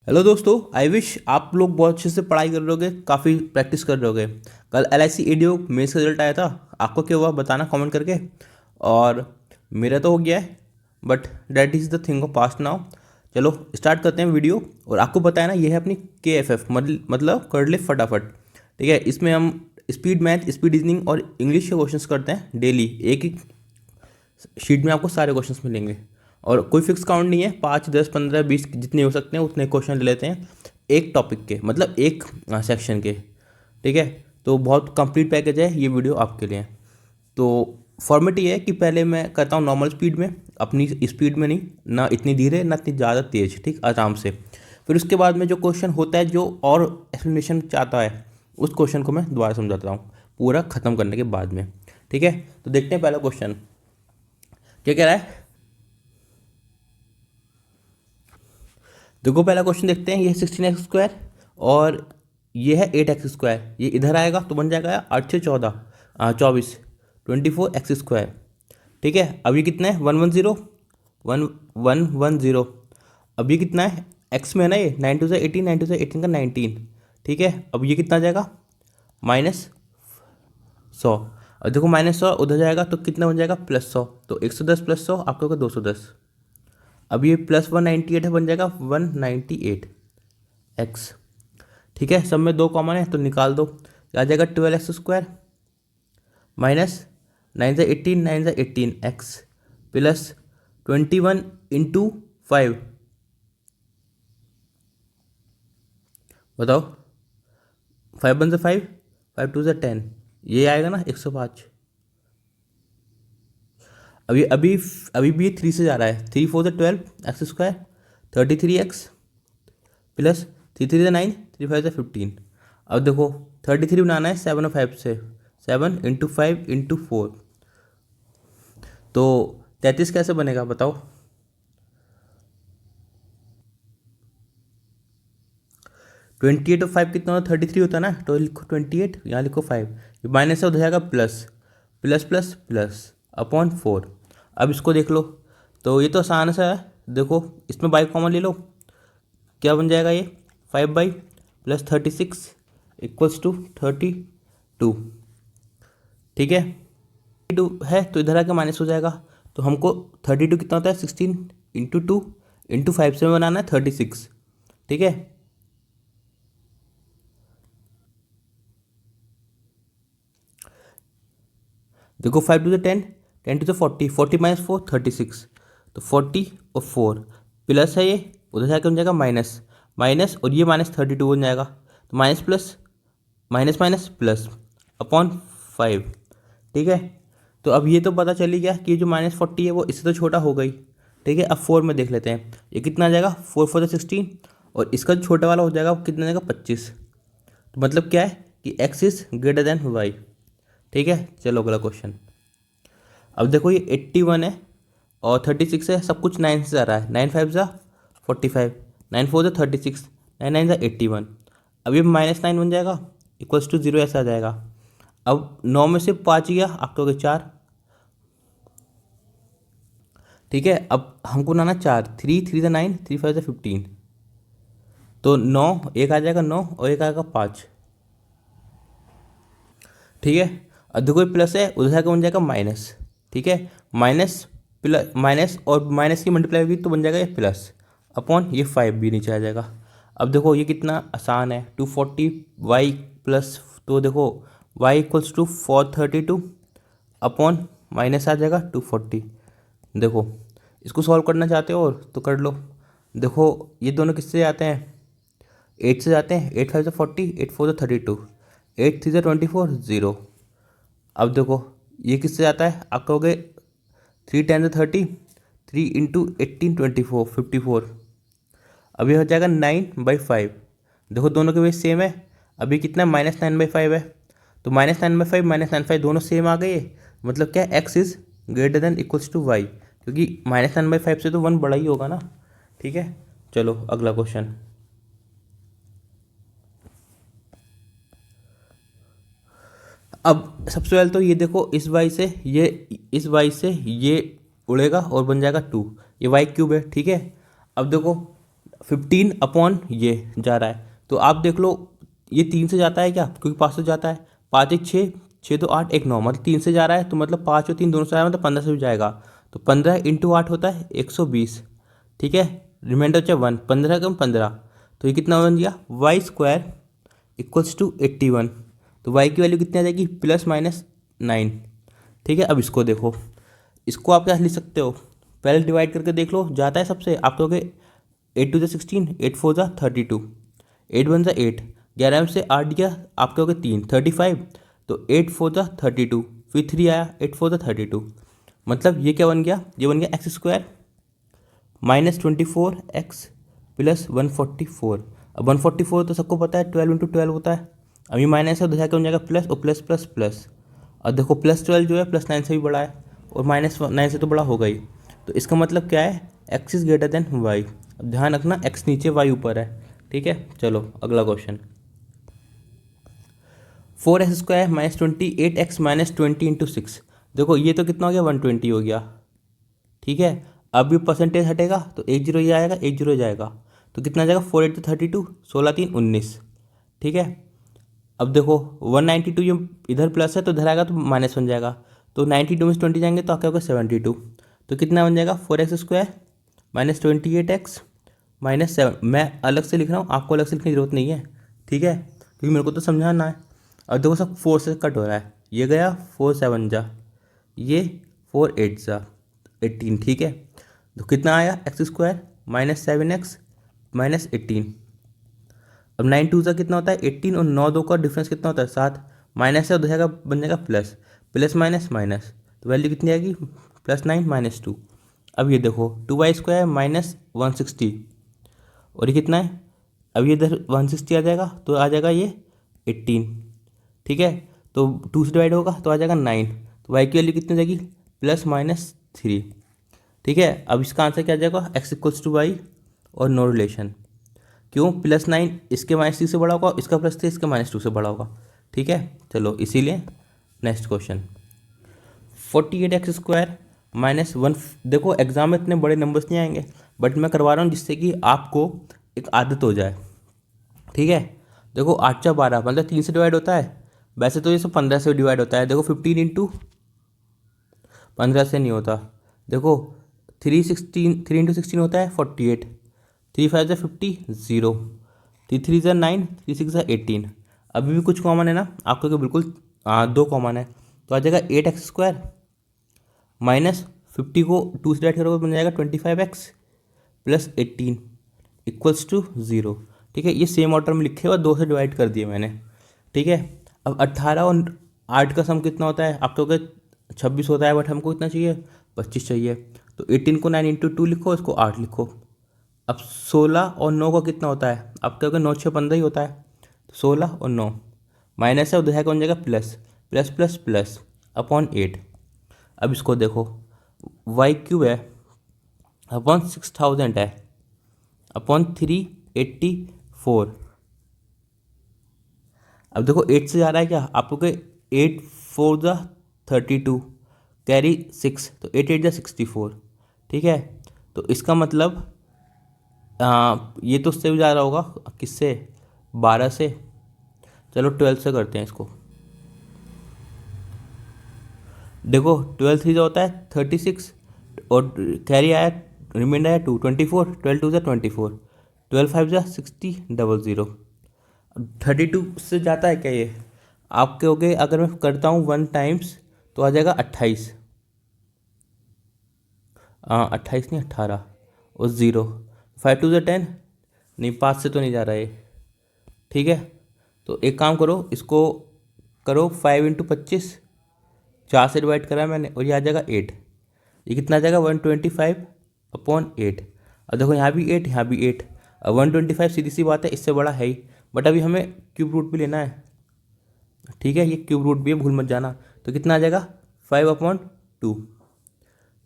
Hello दोस्तों, I wish आप लोग बहुत अच्छे से पढ़ाई कर रहे होगे, काफ़ी प्रैक्टिस कर रहे होगे। कल LIC एडीओ मेंस का रिजल्ट आया था। आपको क्या हुआ बताना कमेंट करके। और मेरा तो हो गया है, but that is the thing of past now. चलो स्टार्ट करते हैं वीडियो। और आपको बताया ना, ये है अपनी KFF मतलब कर ले फटाफट। ठीक है, इसमें हम स्पीड मैथ, स्पीड रीजनिंग और इंग्लिश के क्वेश्चंस करते हैं डेली। एक ही शीट में आपको सारे क्वेश्चंस मिलेंगे और कोई फिक्स काउंट नहीं है। 5, 10, 15, 20 जितने हो सकते हैं उतने क्वेश्चन ले लेते हैं एक टॉपिक के, मतलब एक सेक्शन के। ठीक है, तो बहुत कंप्लीट पैकेज है ये वीडियो आपके लिए। तो फॉर्मेट ये है कि पहले मैं करता हूँ नॉर्मल स्पीड में, अपनी स्पीड में नहीं, ना इतनी धीरे ना इतनी ज़्यादा तेज, ठीक, आराम से। फिर उसके बाद में जो क्वेश्चन होता है, जो और एक्सप्लेनेशन चाहता है, उस क्वेश्चन को मैं दोबारा समझाता हूँ पूरा ख़त्म करने के बाद में। ठीक है, तो देखते हैं पहला क्वेश्चन क्या कह रहा है। देखो पहला क्वेश्चन देखते हैं। ये 16x² और ये है 8x²। ये इधर आएगा तो बन जाएगा 8 से 14, 24, 24x²। ठीक है, अब ये कितना है 110, 1110। अब ये कितना है एक्स में है ना, ये 9 टू से 18, 9 टू से 18 का 19। ठीक है, अब ये कितना जाएगा -100। और देखो -100 उधर जाएगा तो कितना बन जाएगा +100। तो 110 + 100 आपका होगा 210। अब ये +198 है, बन जाएगा 198x। ठीक है, सब में 2 कॉमन है तो निकाल दो। आ जाएगा 12x² -9 से 18, 9 से 18x +21 × 5। बताओ, 5 1 से 5, 5 2 से 10, ये आएगा ना 105। अभी अभी अभी भी 3 से जा रहा है। 3 4 से 12x², 33x +3 3 से 9, 3 5 से 15। अब देखो 33 बनाना है 7 और 5 से। 7 × 5 × 4, तो 33 कैसे बनेगा बताओ। 28 और 5 कितना होता है, 33 होता है ना, तो लिखो 28, यहाँ लिखो 5। ये माइनस से हो जाएगा plus, plus plus plus upon 4। अब इसको देख लो, तो ये तो आसान सा है। देखो इसमें बाई कॉमन ले लो, क्या बन जाएगा ये 5 + 36 = 32। ठीक है, 32 है तो इधर आके माइनस हो जाएगा। तो हमको 32 कितना होता है 16 × 2 × 5 से बनाना है 36। ठीक है, देखो 5 2 से 10, 10 2 से 40, 40 - 4 36। तो 40 और 4 प्लस है, ये उधर से आके बन जाएगा माइनस, माइनस और ये -32 बन जाएगा। तो minus plus minus minus plus upon 5। ठीक है, तो अब ये तो पता चल ही गया कि जो -40 है वो इससे तो छोटा हो गई। ठीक है, अब 4 में देख लेते हैं ये कितना आ जाएगा। 4 4 से 16 और इसका जो छोटा वाला हो जाएगा वो कितना जाएगा 25। तो मतलब क्या है कि x is greater then y। ठीक है, चलो अगला क्वेश्चन। अब देखो ये 81 है और 36 है, सब कुछ 9 से आ रहा है। 9 5 ज़ा 45, 9 4 ज़ा 36, 9 9 ज़ा 81। अब ये -9 बन जाएगा = 0, ऐसा आ जाएगा। अब 9 में से 5 गया, आप तो हो गए 4। ठीक है, अब हमको बनाना 4। 3 3 ज़ा 9, 3 5 ज़ा 15। तो 9 एक आ जाएगा 9 और एक आएगा 5। ठीक है, और देखो ये प्लस है, उधर से आके बन जाएगा माइनस। ठीक है, माइनस प्लस माइनस और माइनस की मल्टीप्लाई होगी तो बन जाएगा ये प्लस अपॉन ये 5 भी नीचे आ जाएगा। अब देखो ये कितना आसान है, 240y प्लस, तो देखो y = 432 अपॉन माइनस आ जाएगा 240। देखो इसको सॉल्व करना चाहते हो और तो कर लो। देखो ये दोनों किससे जाते हैं, 8 से जाते हैं। 8 5 से 40, 8 4 से 32, 8 3 से 24, 0। अब देखो ये किससे जाता है, आप कहोगे 3 10 से 30, 3 × 18 24, 54। अब ये हो जाएगा 9/5। देखो दोनों के बेस सेम है। अभी कितना -9/5 है, तो -9/5 -9/5 दोनों सेम आ गए। मतलब क्या, x is greater than equals to y, क्योंकि -9/5 से तो 1 बड़ा ही होगा ना। ठीक है, चलो अगला क्वेश्चन। अब सबसे पहले तो ये देखो, इस वाई से ये उड़ेगा और बन जाएगा 2। ये y³ है। ठीक है, अब देखो 15 अपॉन ये जा रहा है, तो आप देख लो ये 3 से जाता है क्या, क्योंकि 5 से जाता है, 5 एक 6, 6 2 8 1 9, मतलब 3 से जा रहा है, तो मतलब 5 और 3 दोनों से आया, मतलब 15 से भी जाएगा, तो 15 इंटू 8 होता है 120। ठीक है, रिमाइंडर बचा 1, 15 कम 15, तो ये कितना बन गया वाई स्क्वायर इक्वल्स टू 81। तो वाई की वैल्यू कितनी आ जाएगी, +-9। ठीक है, अब इसको देखो, इसको आप क्या लिख सकते हो, पहले डिवाइड करके देख लो, जाता है सबसे, आप कहोगे 8 2 16, 8 4 32, 8 1 8, 11 से 8 गया, आप कहोगे 3 35, तो 8 4 32, फिर 3 आया, 8 4 32, मतलब ये क्या बन गया, ये बन गया एक्स स्क्वायर -24x प्लस 144। अब 144 तो सबको पता है 12 × 12 होता है, अब ये माइनस है तो क्या हो जाएगा प्लस, और प्लस प्लस प्लस, और देखो +12 जो है +9 से भी बड़ा है, और -9 से तो बड़ा होगा ही, तो इसका मतलब क्या है, x is greater then y। अब ध्यान रखना x नीचे y ऊपर है। ठीक है, चलो अगला क्वेश्चन, 4x² -28x -20 × 6। देखो ये तो कितना हो गया 120 हो गया। ठीक है, अब ये परसेंटेज हटेगा तो 1 0 ये आएगा, 1 0 जाएगा, तो कितना जाएगा 4 8 32, 16 3 19। ठीक है, अब देखो 192 ये इधर प्लस है तो इधर आएगा तो माइनस बन जाएगा, तो 92 में से 20 जाएंगे तो क्या होगा 72, तो कितना बन जाएगा 4x² -28x -7। मैं अलग से लिख रहा हूँ, आपको अलग से लिखने की जरूरत नहीं है। ठीक है, क्योंकि मेरे को तो समझाना है। अब देखो सब 4 से कट हो रहा है, ये गया 4 7 जा, ये 4 8 जा 18। ठीक है, तो कितना आया x² -7x -18। अब 9 2 का कितना होता है 18, और 9 2 का डिफरेंस कितना होता है 7, माइनस है उधर जाएगा बन जाएगा प्लस, प्लस माइनस माइनस, तो वैल्यू कितनी आएगी +9 -2। अब ये देखो 2y² -160, और ये कितना है, अब ये इधर 160 आ जाएगा तो आ जाएगा ये 18। ठीक है, तो 2 से डिवाइड होगा तो आ जाएगा 9, तो y की वैल्यू कितनी हो जाएगी +-3। ठीक है, अब इसका आंसर क्या आ जाएगा x = y और नो रिलेशन। क्यों, +9 इसके -3 से बड़ा होगा, इसका +3 इसके -2 से बड़ा होगा। ठीक है, चलो इसीलिए नेक्स्ट क्वेश्चन, 48x² -1। देखो एग्जाम में इतने बड़े नंबर्स नहीं आएंगे, बट मैं करवा रहा हूँ जिससे कि आपको एक आदत हो जाए। ठीक है, देखो 8 × 12 मतलब 3 से डिवाइड होता है, वैसे तो ये सब 15 से डिवाइड होता है। देखो 15 × 15 से नहीं होता, देखो 3 × 16 होता है 48, 3 5 × 50 0, 3 3 × 9, 3 6 × 18। अभी भी कुछ कॉमन है ना आपको, कि बिल्कुल 2 कॉमन है, तो आ जाएगा 8x² -50 को 2 से डिवाइड करोगे बन जाएगा 25x + 18 = 0। ठीक है, ये सेम ऑर्डर में लिखे हुआ, 2 से डिवाइड कर दिए मैंने। ठीक है, अब 18 और 8 का सम कितना होता है, आप तो 26 होता है, बट हमको कितना चाहिए 25 चाहिए, तो 18 को 9 × 2 लिखो, इसको 8 लिखो। अब 16 और 9 का कितना होता है, आप कहोगे 9 6 15 ही होता है, तो 16 और 9 माइनस है उधर है, कौन जाएगा plus, plus plus plus upon 8। अब इसको देखो y³ है अपॉन 6000 है अपॉन 384। अब देखो 8 से जा रहा है क्या, आपको के 8 4 32 कैरी 6, तो 8 8 64। ठीक है, तो इसका मतलब ये तो उससे भी जा रहा होगा, किससे 12 से, चलो 12 से करते हैं इसको। देखो 12 3 जो होता है 36, और कैरी आया रिमाइंडर आया 2 24, 12 2 24, 12 5 60 00। 32 से जाता है क्या ये, आप कहोगे अगर मैं करता हूँ 1 टाइम्स तो आ जाएगा 28, 28 नहीं 18, और 0, 5 2 10, नहीं 5 से तो नहीं जा रहा है। ठीक है, तो एक काम करो, इसको करो 5 × 25, 4 से डिवाइड करा मैंने, और ये आ जाएगा 8, ये कितना आ जाएगा 125/8। अब देखो यहाँ भी 8 यहाँ भी 8, अब 125 सीधी सी बात है इससे बड़ा है ही, बट अभी हमें क्यूब रूट भी लेना है। ठीक है, ये क्यूब रूट भी है, भूल मत जाना, तो कितना आ जाएगा 5/2।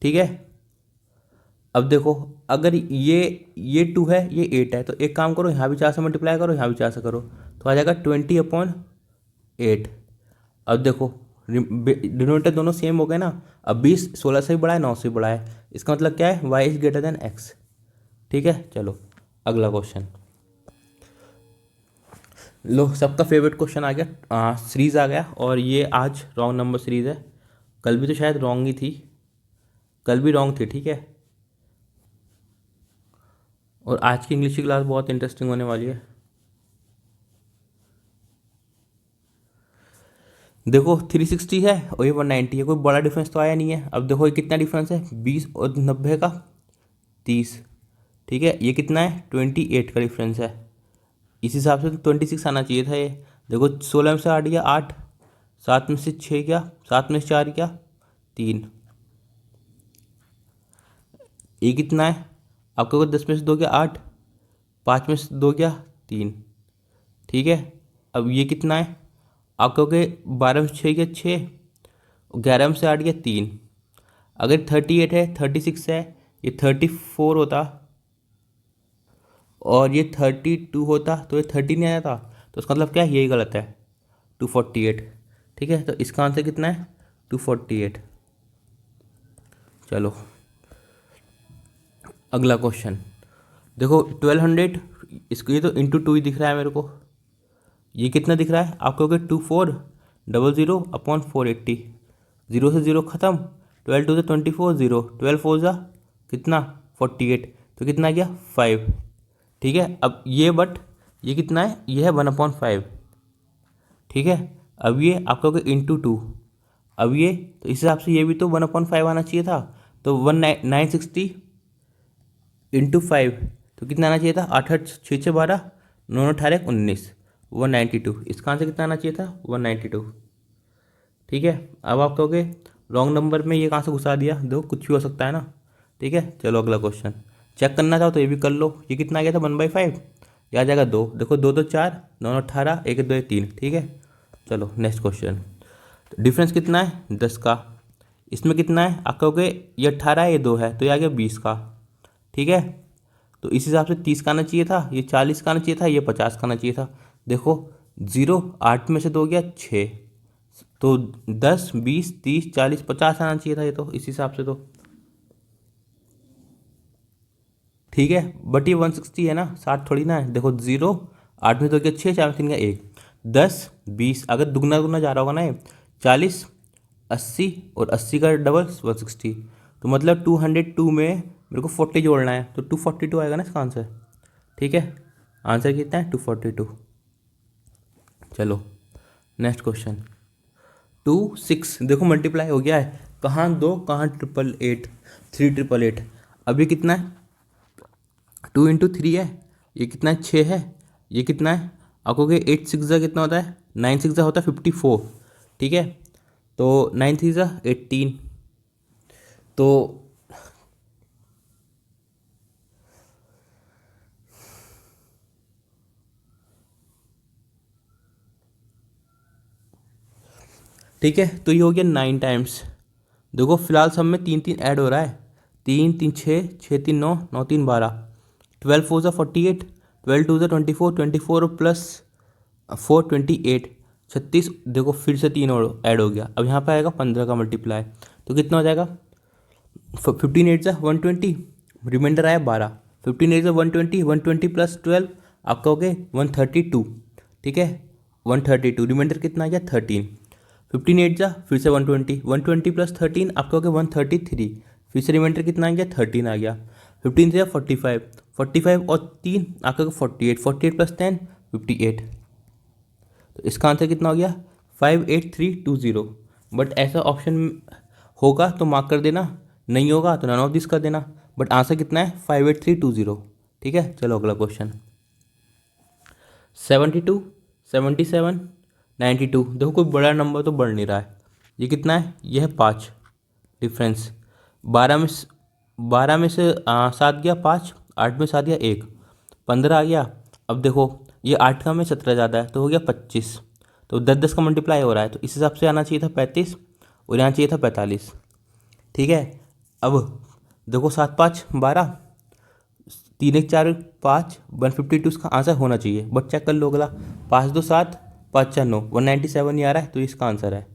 ठीक है, अब देखो अगर ये 2 है ये 8 है, तो एक काम करो यहाँ भी 4 से मल्टीप्लाई करो, यहाँ भी 4 से करो, तो आ जाएगा 20/8। अब देखो डिनोमिनेटर दोनों सेम हो गए ना, अब 20 16 से भी बड़ा है 9 से भी बड़ा है, इसका मतलब क्या है y > x। ठीक है, चलो अगला क्वेश्चन, लो सबका फेवरेट क्वेश्चन आ गया, सीरीज आ गया, और ये आज रॉन्ग नंबर सीरीज है। कल भी तो शायद रॉन्ग ही थी, कल भी रॉन्ग थी, ठीक है। और आज की इंग्लिश की क्लास बहुत इंटरेस्टिंग होने वाली है। देखो 360 है और ये 190 है, कोई बड़ा डिफरेंस तो आया नहीं है। अब देखो ये कितना डिफरेंस है, 20 और 90 का 30, ठीक है। ये कितना है, 28 का डिफरेंस है। इस हिसाब से तो 26 आना चाहिए था ये। देखो 16 में से 8 गया 8, 7 में से 6 गया, 7 में से 4 गया 3, ये कितना है आपका, को 10 में से 2 गया 8, 5 में से 2 गया 3, ठीक है। अब ये कितना है आप कहोगे, 12 में से 6 गया 6, 11 में से 8 गया 3। अगर 38 है 36 है, ये 34 होता और ये 32 होता, तो ये 30 नहीं आया था। तो उसका मतलब क्या है, यही गलत है, 248, ठीक है। तो इसका आंसर कितना है, 248। चलो अगला क्वेश्चन, देखो 1200, इसको ये तो इंटू 2 ही दिख रहा है मेरे को। ये कितना दिख रहा है आप कहोगे, 2400 अपॉन 480, जीरो से जीरो ख़त्म, 12 2 से 24, जीरो 12 4 जा कितना 48, तो कितना आ गया 5, ठीक है। अब ये बट ये कितना है, ये है 1/5, ठीक है। अब ये आप कहोगे इंटू 2, अब ये तो इस हिसाब से ये भी तो 1/5 आना चाहिए था। तो 960 इंटू 5, तो कितना आना चाहिए था, 8 8 6 6 12, 9 18 19, 192। इसका आंसर कितना आना चाहिए था, 192, ठीक है। अब आप कहोगे रॉन्ग नंबर में ये कहाँ से घुसा दिया, दो कुछ भी हो सकता है ना, ठीक है। चलो अगला क्वेश्चन, चेक करना चाहो तो ये भी कर लो। ये कितना आ गया था, 1/5, ये आ जाएगा 2, देखो 2 2 4, 9 18, 1 2 3, ठीक है। चलो नेक्स्ट क्वेश्चन, तो डिफरेंस कितना है 10 का, इसमें कितना है आप कहोगे, ये 18 है ये 2 है, तो ये आ गया 20 का, ठीक है। तो इस हिसाब से 30 का आना चाहिए था, ये 40 का आना चाहिए था, ये 50 का आना चाहिए था। देखो 0 8 में से 2 गया 6, तो 10 20 30 40 50 आना चाहिए था ये तो इस हिसाब से तो, ठीक है। बट ये 160 है ना, 60 थोड़ी ना है। देखो 0 8 में 2 गया 6, 4 में 3 का 1, 10 20, अगर दुगना दुगना जा रहा होगा ना ये, 40 80 और 80 का डबल 160, तो मतलब 202 में मेरे को 40 जोड़ना है, तो 242 आएगा ना इसका आंसर, ठीक है। आंसर कितना है 242। चलो नेक्स्ट क्वेश्चन, 2 6, देखो मल्टीप्लाई हो गया है, कहाँ 2 कहाँ 888, 3 888। अभी कितना है, 2 × 3 है, ये कितना है 6 है, ये कितना है आपको कि 8 6 जा कितना होता है, 9 6 जा होता है 54, ठीक है। तो 9 3 जा 18, तो ठीक है, तो ये हो गया 9 टाइम्स। देखो फिलहाल सब में 3 3 ऐड हो रहा है, 3 3 6 6 3 9 9 3 12, 12 4 जा 48, 12 2 जा 24, 24 प्लस 4 28, 36। देखो फिर से 3 और ऐड हो गया, अब यहाँ पे आएगा 15 का मल्टीप्लाई, तो कितना हो जाएगा, 15 8 जा 120, रिमाइंडर आया 12, 15 8 जा 120, 120 प्लस 12 आपका हो गया 132, ठीक है। 132 रिमाइंडर कितना आ गया 13, 15 8 जा फिर से 120, 120 प्लस 13 आपका हो गया 133, फिर से रिमाइंडर कितना आ गया 13 आ गया, 15 से 45, 45 और 3 आपका हो गया 48, 48 प्लस 10 58। तो इसका आंसर कितना हो गया 58320। बट ऐसा ऑप्शन होगा तो मार्क कर देना, नहीं होगा तो नन ऑफ दिस कर देना, बट आंसर कितना है 58320, ठीक है। चलो अगला क्वेश्चन, 72 77 92, देखो कोई बड़ा नंबर तो बढ़ नहीं रहा है। ये कितना है, ये है 5 डिफरेंस, 12 में से 7 गया 5, 8 में 7 गया 1, 15 आ गया। अब देखो ये 8 का में 17 ज़्यादा है, तो हो गया 25, तो 10 10 का मल्टीप्लाई हो रहा है, तो इस हिसाब से आना चाहिए था 35 और यहाँ चाहिए था 45, ठीक है। अब देखो 7 5 12, 3 1 4 5, 152 इसका आंसर होना चाहिए, बट चेक कर लो अगला, 5 2 7 5 4 9, 197 ही आ रहा है, तो इसका आंसर है,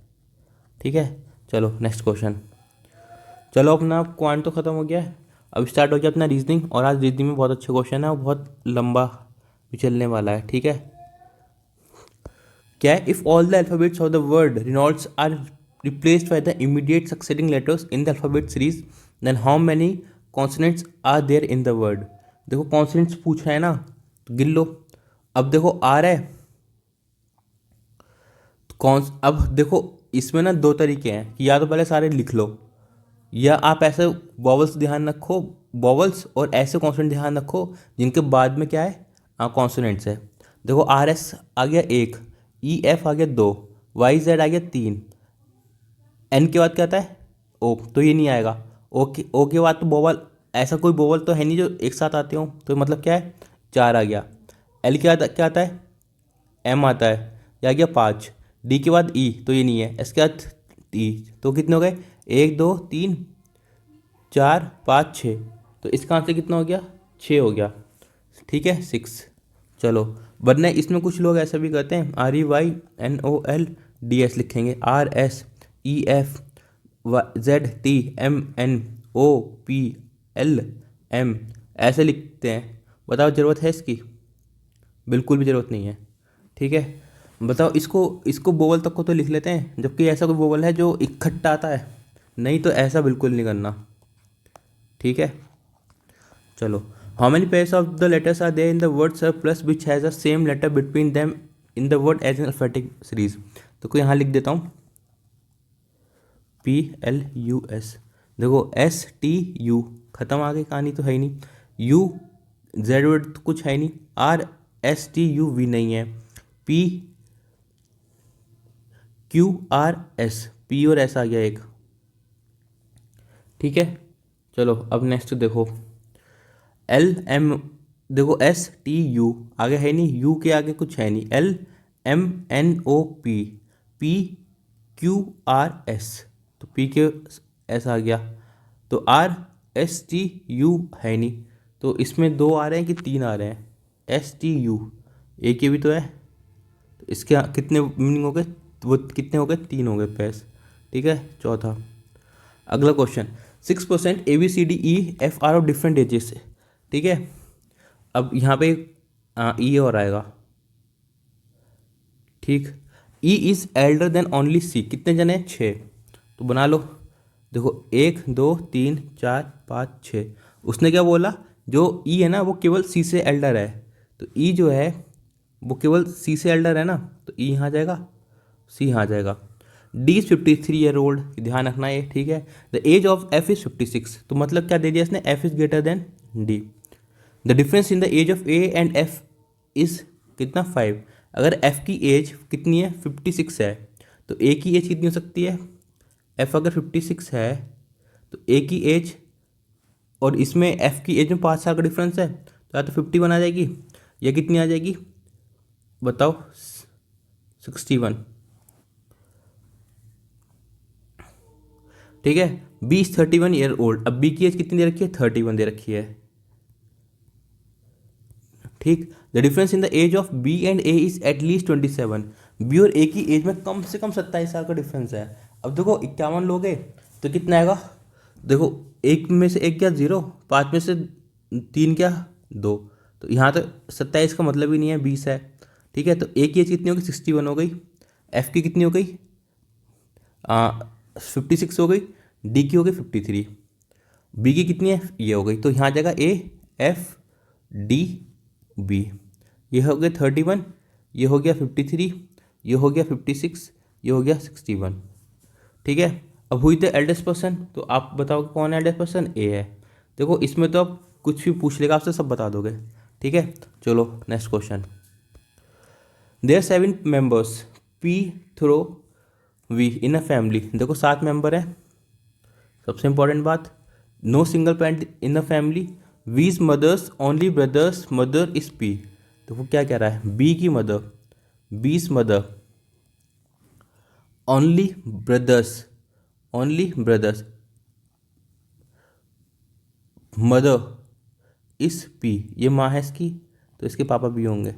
ठीक है। चलो नेक्स्ट क्वेश्चन, चलो अपना क्वांट तो ख़त्म हो गया है, अब स्टार्ट हो गया अपना रीजनिंग, और आज रीजनिंग में बहुत अच्छा क्वेश्चन है और बहुत लंबा भी चलने वाला है, ठीक है। क्या है, if all the alphabets of the word Reynolds are replaced by the immediate succeeding letters in the alphabet series, then how many consonants are there in the word. देखो कॉन्सोनेंट्स पूछ रहा है ना, तो गिन लो। अब देखो आ रहा है कौन, अब देखो इसमें ना दो तरीके हैं कि या तो पहले सारे लिख लो, या आप ऐसे वॉवल्स ध्यान रखो, वॉवल्स और ऐसे कॉन्सोनेंट ध्यान रखो जिनके बाद में क्या है, कॉन्सोनेंट्स है। देखो आर एस आ गया एक, ई एफ आ गया दो, वाई जेड आ गया तीन, एन के बाद क्या आता है ओ, तो ये नहीं आएगा। ओ के बाद तो वोवल, ऐसा कोई वोवल तो है नहीं जो एक साथ आते हो, तो मतलब क्या है, चार आ गया। एल के बाद क्या आता है, एम आता है, ये आ गया पाँच। डी के बाद ई, तो ये नहीं है। एस के बाद ई, तो कितने हो गए, एक दो तीन चार पाँच छः, तो इसका आंसर कितना हो गया, छः हो गया, ठीक है, सिक्स। चलो, वरना इसमें कुछ लोग ऐसा भी करते हैं, R E Y N O L D S लिखेंगे, R S E F Z T M N O P L M, ऐसे लिखते हैं। बताओ ज़रूरत है इसकी, बिल्कुल भी ज़रूरत नहीं है, ठीक है। बताओ इसको इसको बोवल तक को तो लिख लेते हैं, जबकि ऐसा कोई बोवल है जो इकट्ठा आता है, नहीं तो ऐसा बिल्कुल नहीं करना, ठीक है। चलो, how many pairs of the letters are there in the word surplus which has the same letter between them in the word as an alphabetic series. तो कोई यहाँ लिख देता हूँ, पी एल यू एस, देखो एस टी यू, खत्म, आगे कहानी तो है ही नहीं, यू जेड वर्ड तो कुछ है ही नहीं, R S T U V नहीं है, P Q R S, P और एस आ गया एक, ठीक है। चलो अब नेक्स्ट देखो, एल एम, देखो एस टी यू आगे है नहीं, यू के आगे कुछ है नहीं, L M N O P, P Q R S, तो पी के एस आ गया, तो आर एस टी यू है नहीं, तो इसमें दो आ रहे हैं कि तीन आ रहे हैं, एस टी यू, एक ये भी तो है, तो इसके कितने मीनिंग हो गए, वो कितने हो गए, तीन हो गए पैस, ठीक है। चौथा, अगला question, 6% A B C D E F are of different ages, ठीक है। अब यहाँ पे ई और आएगा, ठीक, E is elder than only C, कितने जने हैं, छः, तो बना लो। देखो एक दो तीन चार पाँच छः, उसने क्या बोला, जो ई है ना वो केवल सी से एल्डर है, तो ई जो है वो केवल सी से एल्डर है ना, तो ई यहाँ जाएगा, सी यहाँ जाएगा। डी इज 53 ईयर ओल्ड, ध्यान रखना ये, ठीक है। The age of F is 56, तो मतलब क्या दे दिया इसने, F is greater than D. The difference in the age of A and F is कितना, 5। अगर एफ की एज कितनी है, 56 है, तो ए की एज कितनी हो सकती है, एफ अगर 56 है तो ए की एज, और इसमें एफ की एज में 5 साल का डिफरेंस है, तो या तो 51 आ जाएगी, या कितनी आ जाएगी बताओ, 61, ठीक है। बी इज 31 ईयर ओल्ड, अब बी की एज कितनी दे रखी है, 31 दे रखी है, ठीक। The difference in the age of B and A is at least 27, B और ए की एज में कम से कम 27 साल का डिफरेंस है। अब देखो 51 लोग हैं तो कितना आएगा, देखो एक में से एक क्या, जीरो, पाँच में से तीन क्या, दो, तो यहाँ तो 27 का मतलब ही नहीं है, 20 है, ठीक है। तो ए की एज कितनी होगी, 61 हो गई, एफ की कितनी हो गई, 56 हो गई, डी की हो गई 53, बी की कितनी है, ये हो गई, तो यहाँ आ जाएगा ए एफ डी बी, ये हो गया 31, ये हो गया 53, ये हो गया 56, ये हो गया 61, ठीक है। अब हुई द एल्डेस्ट पर्सन, तो आप बताओ कौन है एल्डेस्ट पर्सन, ए है। देखो इसमें तो आप कुछ भी पूछ लेगा आपसे सब बता दोगे, ठीक है। चलो next question, there 7 members P through V in a family, देखो 7 मेंबर है, सबसे इंपॉर्टेंट बात, no single parent in the family, whose mothers only brothers mother is P, तो वो क्या कह रहा है, बी की मदर, बीस मदर ओनली ब्रदर्स मदर इस पी, ये माँ है इसकी, तो इसके पापा भी होंगे,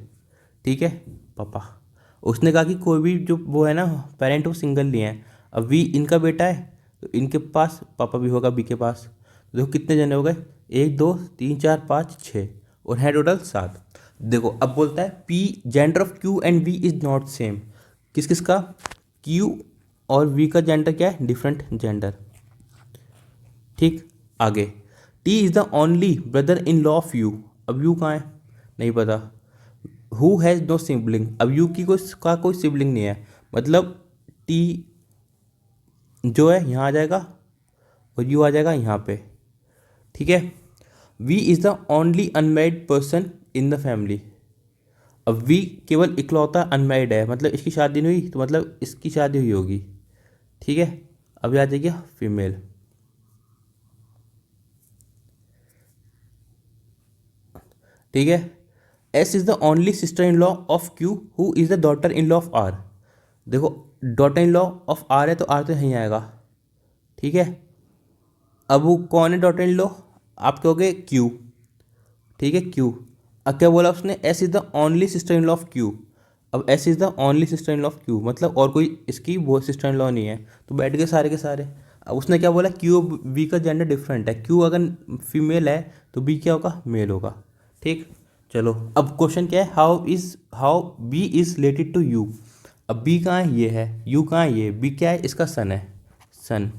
ठीक है, पापा। उसने कहा कि कोई भी जो वो है ना पेरेंट वो सिंगल नहीं है, अब वी इनका बेटा है तो इनके पास पापा भी होगा बी के पास, तो देखो कितने जने हो गए, 1 2 3 4 5 6 और है टोटल 7। देखो अब बोलता है P gender of Q and V is not same. किस किस का? क्यू और वी का जेंडर क्या है? Different gender. ठीक, आगे T is the only brother in law of U. अब यू कहाँ है? नहीं पता। Who has no sibling. अब यू की कोई सिबलिंग नहीं है, मतलब टी जो है यहाँ आ जाएगा और यू आ जाएगा यहाँ पे। ठीक है। V is the only unmarried person in the family. अब वी केवल इकलौता अनमैरिड है, मतलब इसकी शादी नहीं हुई तो मतलब इसकी शादी हुई होगी। ठीक है। अभी आ जाएगी फीमेल। ठीक है। S is the only sister in law of Q who is the daughter in law of R. देखो daughter in law of R है तो आर तो यहीं आएगा। ठीक है। अब वो कौन है डॉटर इन लॉ? आप कहोगे क्यू। ठीक है, क्यू। अब क्या बोला उसने? S is the only sister in law of Q. अब S is the only sister in law of Q, मतलब और कोई इसकी वो सिस्टर इन लॉ नहीं है, तो बैठ गए सारे के सारे। अब उसने क्या बोला? क्यू बी का जेंडर डिफरेंट है, क्यू अगर फीमेल है तो बी क्या होगा? मेल होगा। ठीक, चलो अब क्वेश्चन क्या है? How B is related to U. अब बी कहाँ है? ये है। यू कहाँ है? ये। बी क्या है? इसका सन है, सन।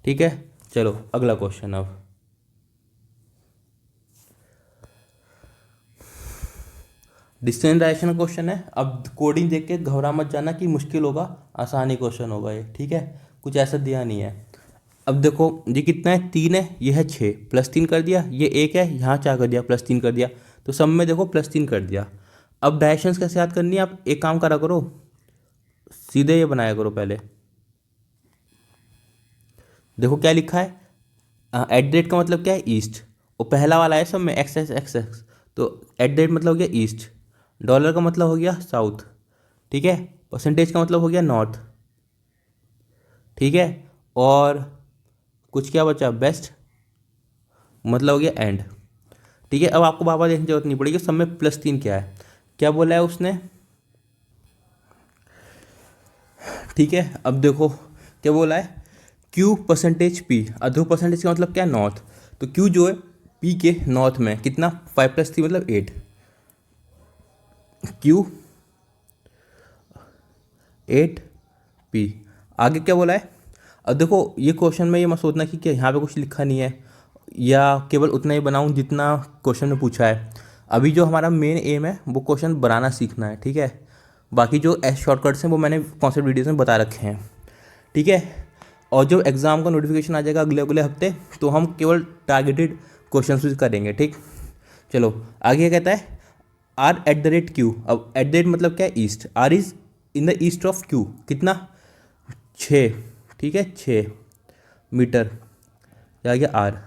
ठीक है, चलो अगला क्वेश्चन। अब डिस्टेंस क्वेश्चन है। अब कोडिंग देख के घबरा मत जाना कि मुश्किल होगा, आसानी क्वेश्चन होगा ये। ठीक है, कुछ ऐसा दिया नहीं है। अब देखो ये कितना है? 3 है, ये है 6, +3 कर दिया। ये 1 है, यहाँ 4 कर दिया, +3 कर दिया, तो सब में देखो +3 कर दिया। अब डायरेक्शंस कैसे याद करनी है? आप एक काम करा करो, सीधे ये बनाया करो पहले। देखो क्या लिखा है? एट द रेट का मतलब क्या है? ईस्ट। और पहला वाला है सब में एक्स एक्स एक्स एक्स, तो एट द रेट मतलब हो गया ईस्ट। डॉलर का मतलब हो गया साउथ। ठीक है। परसेंटेज का मतलब हो गया नॉर्थ। ठीक है। और कुछ क्या बचा? बेस्ट मतलब हो गया एंड। ठीक है। अब आपको बाबा देखने की जरूरत नहीं पड़ेगी, सब में +3 क्या है, क्या बोला है उसने। ठीक है। अब देखो क्या बोला है? Q percentage P. अधो परसेंटेज का मतलब क्या है? नॉर्थ। तो क्यू जो है पी के नॉर्थ में कितना? 5 + 3 मतलब 8। Q 8 P. आगे क्या बोला है? अब देखो ये क्वेश्चन में ये मत सोचना कि क्या यहाँ पे कुछ लिखा नहीं है या केवल उतना ही बनाऊँ जितना क्वेश्चन में पूछा है। अभी जो हमारा मेन एम है वो क्वेश्चन बनाना सीखना है। ठीक है। बाकी जो शॉर्टकट्स हैं वो मैंने कॉन्सेप्ट वीडियोस में बता रखे हैं। ठीक है। और जो एग्ज़ाम का नोटिफिकेशन आ जाएगा अगले अगले हफ्ते, तो हम केवल टारगेटेड क्वेश्चन करेंगे। ठीक, चलो आगे क्या कहता है? R at the rate Q. अब एट द रेट मतलब क्या है? East. R is in the east of Q. कितना? 6। ठीक है, 6 मीटर आ गया आर।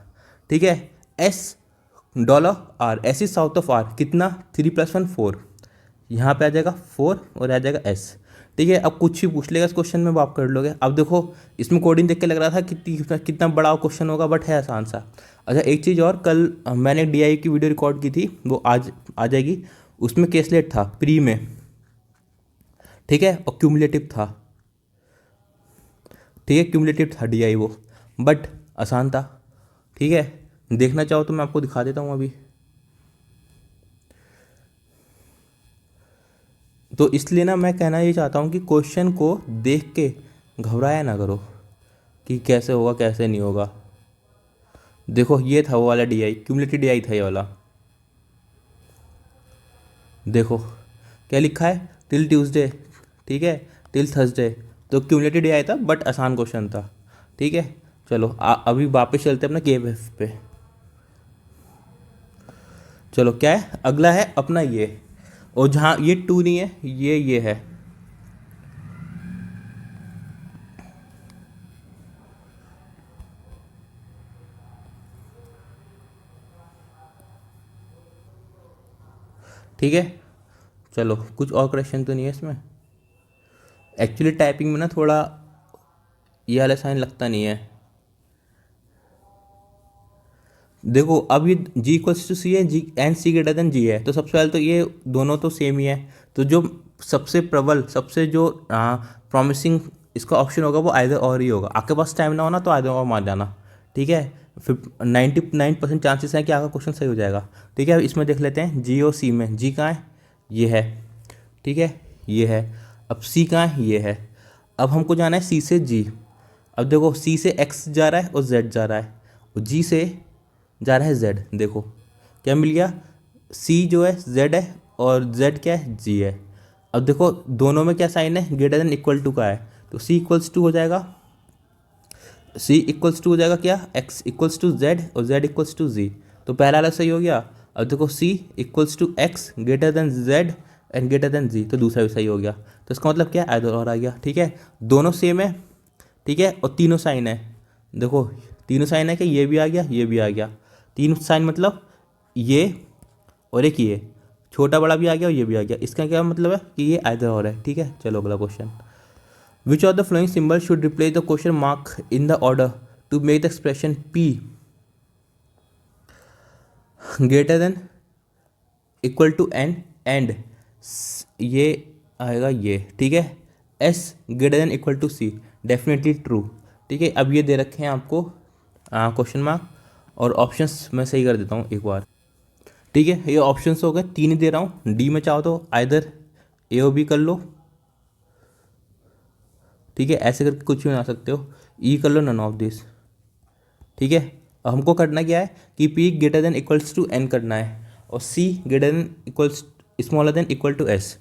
ठीक है। S dollar R, S is south of R. कितना? 3 + 1 4। यहाँ पे आ जाएगा 4 और आ जाएगा एस। ठीक है। अब कुछ भी पूछ लेगा इस क्वेश्चन में वो आप कर लोगे। अब देखो इसमें कोडिंग देख के लग रहा था कितना बड़ा क्वेश्चन होगा, बट है आसान सा। अच्छा एक चीज़ और, कल मैंने DI की वीडियो रिकॉर्ड की थी, वो आज आ जाएगी। उसमें केसलेट था प्री में। ठीक है। और क्यूमुलेटिव था। ठीक है, क्यूमुलेटिव था DI वो, बट आसान था। ठीक है, देखना चाहो तो मैं आपको दिखा देता हूँ अभी। तो इसलिए ना मैं कहना ये चाहता हूँ कि क्वेश्चन को देख के घबराया ना करो कि कैसे होगा कैसे नहीं होगा। देखो ये था वो वाला DI, क्यूमुलेटिव DI था ये वाला। देखो क्या लिखा है? Till Tuesday. ठीक है, टिल थर्सडे। तो क्यूमुलेटिव DI था बट आसान क्वेश्चन था। ठीक है, चलो अभी वापस चलते हैं अपना KF पे। चलो क्या है अगला? है अपना ये, और जहाँ ये 2 नहीं है, ये है। ठीक है, चलो कुछ और क्वेश्चन तो नहीं है इसमें। एक्चुअली टाइपिंग में ना थोड़ा ये वाला साइन लगता नहीं है। देखो अब ये G = C है, जी and C greater than G है, तो सबसे पहले तो ये दोनों तो सेम ही है। तो जो सबसे प्रबल, सबसे जो प्रॉमिसिंग इसका ऑप्शन होगा वो आइदर और ही होगा। आपके पास टाइम ना हो ना तो आइदर और मार जाना। ठीक है, फिर 99% चांसेस हैं कि आपका क्वेश्चन सही हो जाएगा। ठीक है, अब इसमें देख लेते हैं जी और सी में। जी कहाँ है? ये है। ठीक है, ये है। अब सी कहाँ है? ये है। अब हमको जाना है सी से जी। अब देखो सी से एक्स जा रहा है और जेड जा रहा है, और जी से जा रहा है जेड। देखो क्या मिल गया, सी जो है जेड है और जेड क्या है? जी है। अब देखो दोनों में क्या साइन है? ग्रेटर देन इक्वल टू का है, तो सी इक्वल्स टू हो जाएगा, सी इक्वल्स टू हो जाएगा क्या? एक्स इक्वल्स टू जेड और जेड इक्वल्स टू जी। तो पहला वाला सही हो गया। अब देखो C equals to X greater than Z and greater than G, तो दूसरा भी सही हो गया। तो इसका मतलब क्या? आइदर और आ गया। ठीक है, दोनों सेम है। ठीक है, और तीनों साइन है। देखो तीनों साइन है कि ये भी आ गया, ये भी आ गया। तीन साइन मतलब ये और एक ये, छोटा बड़ा भी आ गया और ये भी आ गया। इसका क्या मतलब है? कि ये आइदर और है। ठीक है, चलो अगला question. Which of the following symbol should replace the question mark in the order to make the expression P greater than equal to N and ये आएगा ये। ठीक है, S greater than equal to C, definitely true. ठीक है, अब ये दे रखे हैं आपको क्वेश्चन मार्क, और ऑप्शंस मैं सही कर देता हूँ एक बार। ठीक है, ये ऑप्शंस हो गए, तीन ही दे रहा हूँ। डी में चाहो तो आइदर ए और बी कर लो। ठीक है, ऐसे करके कुछ भी बना सकते हो। ई कर लो, नन ऑफ दिस। ठीक है, अब हमको करना क्या है कि P greater than equals to N करना है, और C greater than equals smaller than equal to S.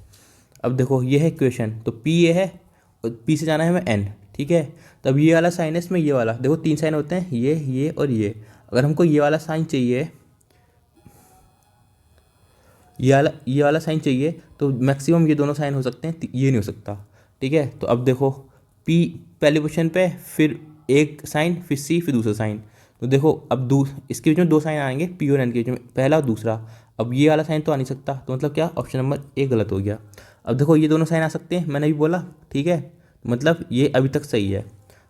अब देखो ये है इक्वेशन, तो पी ये है और पी से जाना है हमें एन। ठीक है, तब ये वाला साइन है इसमें, ये वाला देखो तीन साइन होते हैं, ये और ये। अगर हमको ये वाला साइन चाहिए, ये वाला साइन चाहिए, तो मैक्सिमम ये दोनों साइन हो सकते हैं, ये नहीं हो सकता। ठीक है, तो अब देखो पी पहले पोजिशन पे, फिर एक साइन, फिर सी, फिर दूसरा साइन। तो देखो अब इसके बीच में दो साइन आएंगे, पी और एन के बीच में, पहला और दूसरा। अब ये वाला साइन तो आ नहीं सकता, तो मतलब क्या? ऑप्शन नंबर ए गलत हो गया। अब देखो ये दोनों साइन आ सकते हैं, मैंने भी बोला। ठीक है, मतलब ये अभी तक सही है।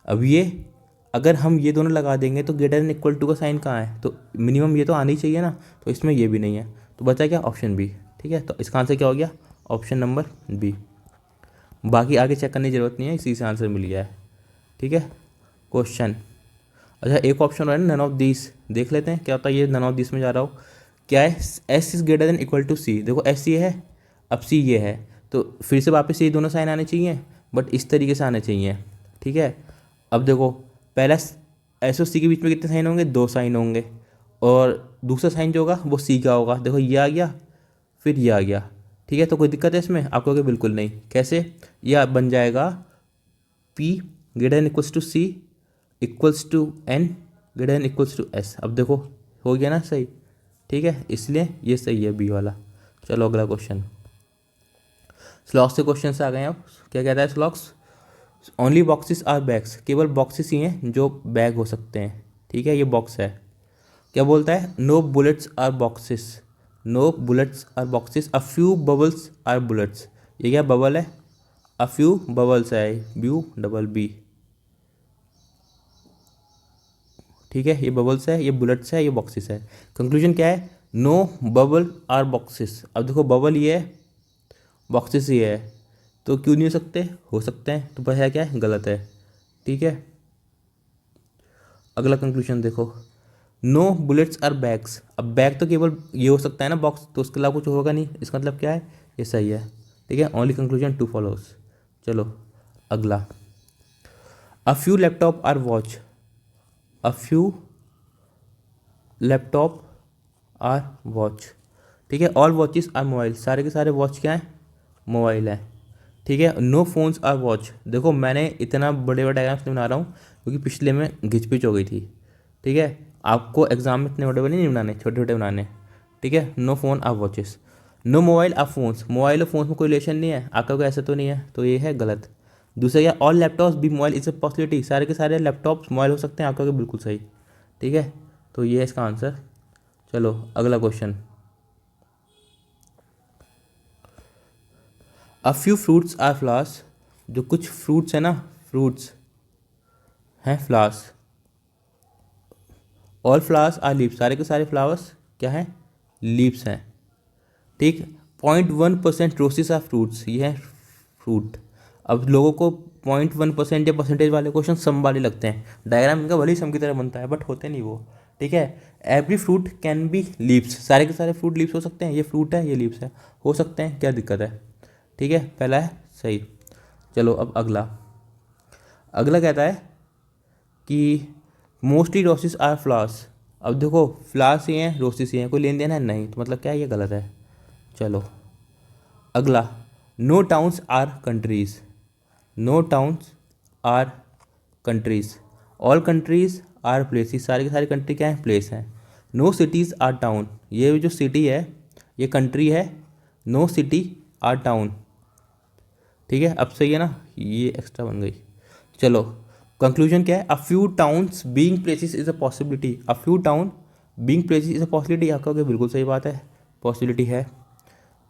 अब ये अगर हम ये दोनों लगा देंगे तो ग्रेटर देन इक्वल टू का साइन कहाँ है? तो मिनिमम ये तो आना ही चाहिए ना, तो इसमें ये भी नहीं है, तो बचा क्या? Option B. ठीक है, तो इसका आंसर क्या हो गया? Option number B. बाकी आगे चेक करने की जरूरत नहीं है, इसी से आंसर मिल गया है। ठीक है, क्वेश्चन। अच्छा एक ऑप्शन है नन ऑफ दिस, देख लेते हैं क्या होता है। ये नन ऑफ दिस में जा रहा हो, क्या है? S is greater than equal to C. देखो एस ये है, अब सी ये है, तो फिर से वापस ये दोनों साइन आने चाहिए, बट इस तरीके से आने चाहिए। ठीक है, अब देखो पहला एस और सी के बीच में कितने साइन होंगे? दो साइन होंगे, और दूसरा साइन जो होगा वो सी का होगा। देखो ये आ गया, फिर ये आ गया। ठीक है, तो कोई दिक्कत है इसमें? आप कहोगे बिल्कुल नहीं। कैसे? यह बन जाएगा P greater than equals to C equals to N greater than equals to S. अब देखो हो गया ना सही। ठीक है, इसलिए ये सही है बी वाला। चलो अगला क्वेश्चन। स्लॉक्स के क्वेश्चन से आ गए हैं। अब क्या कहता है स्लॉक्स? ओनली बॉक्सेस आर बैग्स, केवल बॉक्सेस ही हैं जो बैग हो सकते हैं। ठीक है, ये बॉक्स है। क्या बोलता है? No bullets are boxes, no bullets are boxes, a few bubbles are bullets. ये क्या बबल है? अ फ्यू बबल्स है, ब्यू डबल बी। ठीक है, ये बबल्स है, ये बुलेट्स है, ये बॉक्सेस है। कंक्लूजन क्या है? No bubble are boxes. अब देखो बबल ये है, बॉक्सेस ये है, तो क्यों नहीं हो सकते? हो सकते हैं, तो पहला क्या है? गलत है। ठीक है, अगला कंक्लूजन देखो। No bullets are bags. अब बैग तो केवल ये हो सकता है ना बॉक्स, तो उसके अलावा कुछ होगा नहीं। इसका मतलब क्या है? ये सही है। ठीक है, ओनली कंक्लूजन टू फॉलोज। चलो अगला। A few laptop are watch, a few laptop are watch. ठीक है, ऑल वॉचेस आर मोबाइल, सारे के सारे वॉच क्या है? मोबाइल है। ठीक है, नो फोन्स आर वॉच। देखो मैंने इतना बड़े बड़े डायग्राम्स नहीं बना रहा हूँ, क्योंकि पिछले में घिचपिच हो गई थी। ठीक है, आपको एग्जाम में इतने बड़े बड़े नहीं बनाने, छोटे छोटे बनाने। ठीक है, no phone are watches, no mobile are phones. Mobile और फोन्स में कोई रिलेशन नहीं है, आपका कोई ऐसा तो नहीं है, तो ये है गलत। दूसरा क्या? ऑल लैपटॉप्स भी मोबाइल इज अ पॉसिबिलिटी, सारे के सारे लैपटॉप्स मोबाइल हो सकते हैं, आपका बिल्कुल सही। ठीक है, तो ये है इसका आंसर। चलो अगला question. A few fruits are flowers, जो कुछ फ्रूट्स है ना, फ्रूट्स हैं flowers. All flowers are leaves, सारे के सारे फ्लावर्स क्या हैं? लीव्स हैं। ठीक, 0.1% रोसेस आर फ्रूट्स, ये है फ्रूट। अब लोगों को 0.1% या परसेंटेज वाले क्वेश्चन सम वाले लगते हैं, डायग्राम इनका भले ही सम की तरह बनता है बट होते नहीं वो, ठीक है। Every fruit can be leaves, सारे के सारे फ्रूट लीव्स हो सकते हैं, ये फ्रूट है ये लीव्स है, हो सकते हैं, क्या दिक्कत है, ठीक है, पहला है सही। चलो अब अगला, अगला कहता है कि मोस्टली रोसिस आर फ्लावर्स। अब देखो फ्लावर्स ही हैं रोसिस ही हैं, कोई लेन देन है नहीं, तो मतलब क्या है, ये गलत है। चलो अगला, no towns are countries, no towns are countries, all countries are places, सारी की सारी कंट्री क्या है, प्लेस हैं। नो सिटीज़ आर टाउन, ये जो सिटी है ये कंट्री है, नो सिटी आर टाउन, ठीक है, अब सही है ना, ये एक्स्ट्रा बन गई। चलो कंक्लूजन क्या है, a few towns being places is a possibility, a few town being places is a possibility, आपका कहोगे बिल्कुल सही बात है, पॉसिबिलिटी है।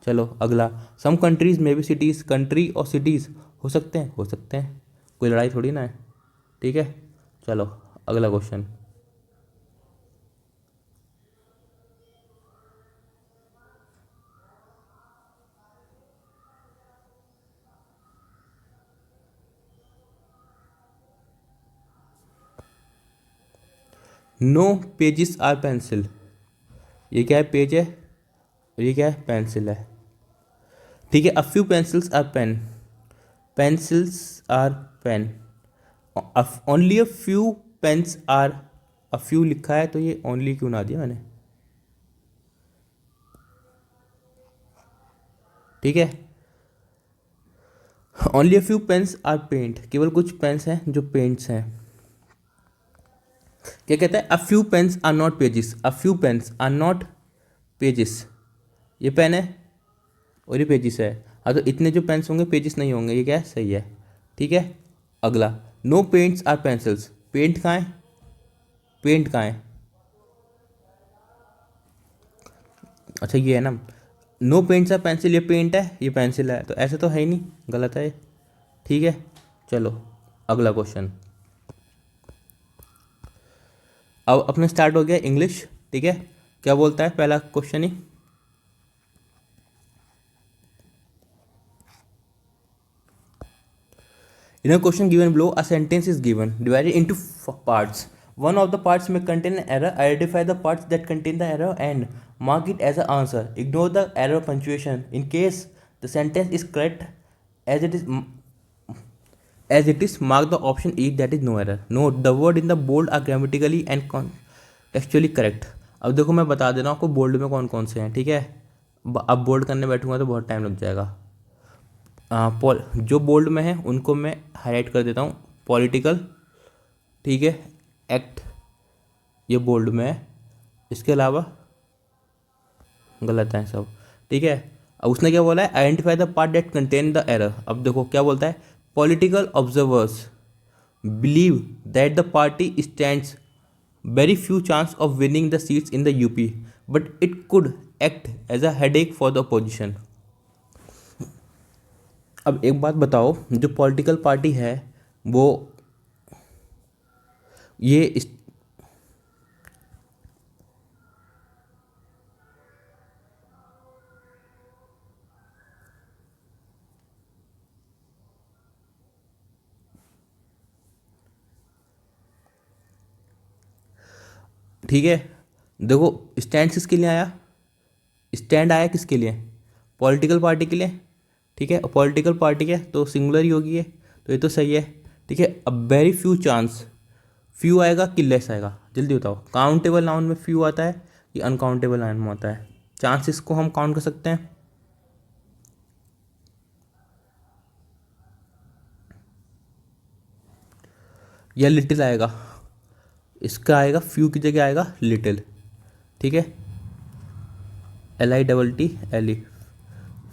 चलो अगला, सम कंट्रीज में भी सिटीज़, कंट्री और सिटीज़ हो सकते हैं, हो सकते हैं, कोई लड़ाई थोड़ी ना है, ठीक है। चलो अगला question, no pages are pencil, ये क्या है, पेज है, और ये क्या है, पेंसिल है, ठीक है। A few pencils are pen, pencils are pen, only a few pens are, a few लिखा है तो ये ओनली क्यों ना दिया मैंने, ठीक है। Only a few pens are paint, केवल कुछ पेन्स हैं जो पेंट्स हैं। क्या कहता है, a few pens are not pages, a few pens are not pages, ये पेन है और ये पेजेस है, हाँ तो इतने जो पेन्स होंगे पेजेस नहीं होंगे, ये क्या है, सही है, ठीक है। अगला, no paints are pencils, paint कहाँ है, पेंट कहाँ है, अच्छा ये है ना, नो पेंट्स आर पेंसिल, ये पेंट है ये पेंसिल है, तो ऐसे तो है ही नहीं, गलत है ये, ठीक है। चलो अगला क्वेश्चन, अब अपने स्टार्ट हो गया इंग्लिश, ठीक है। क्या बोलता है पहला question he, in a question given below, a sentence is given divided into parts. One of the parts may contain an error. Identify the parts that contain the error and mark it as an answer. Ignore the error punctuation in case the sentence is correct, as it is mark the option E, that is no error. Note the word in the bold are grammatically and contextually correct. अब देखो मैं बता दे रहा हूँ आपको bold में कौन कौन से हैं, ठीक है। अब बोल्ड करने बैठूंगा तो बहुत टाइम लग जाएगा। जो बोल्ड में है उनको मैं हाईलाइट कर देता हूँ, पॉलिटिकल, ठीक है, एक्ट, ये बोल्ड में है, इसके अलावा गलत है सब, ठीक है। अब उसने क्या बोला है, identify the part that contain the error. अब देखो क्या बोलता है, political observers believe that the party stands very few chance of winning the seats in the UP, but it could act as a headache for the opposition. अब एक बात बताओ, जो पॉलिटिकल पार्टी है वो ये ठीक है, देखो स्टैंड किसके लिए आया, स्टैंड आया किसके लिए, पॉलिटिकल पार्टी के लिए, ठीक है, और पॉलिटिकल पार्टी है तो सिंगुलर ही होगी ये, तो ये तो सही है, ठीक है। अब वेरी फ्यू चांस, फ्यू आएगा कि लेस आएगा, जल्दी बताओ, काउंटेबल नाउन में फ्यू आता है कि अनकाउंटेबल नाउन में आता है, चांसेस को हम काउंट कर सकते हैं, या लिटिल आएगा, इसका आएगा फ्यू की जगह आएगा लिटिल, ठीक है, LITTLE,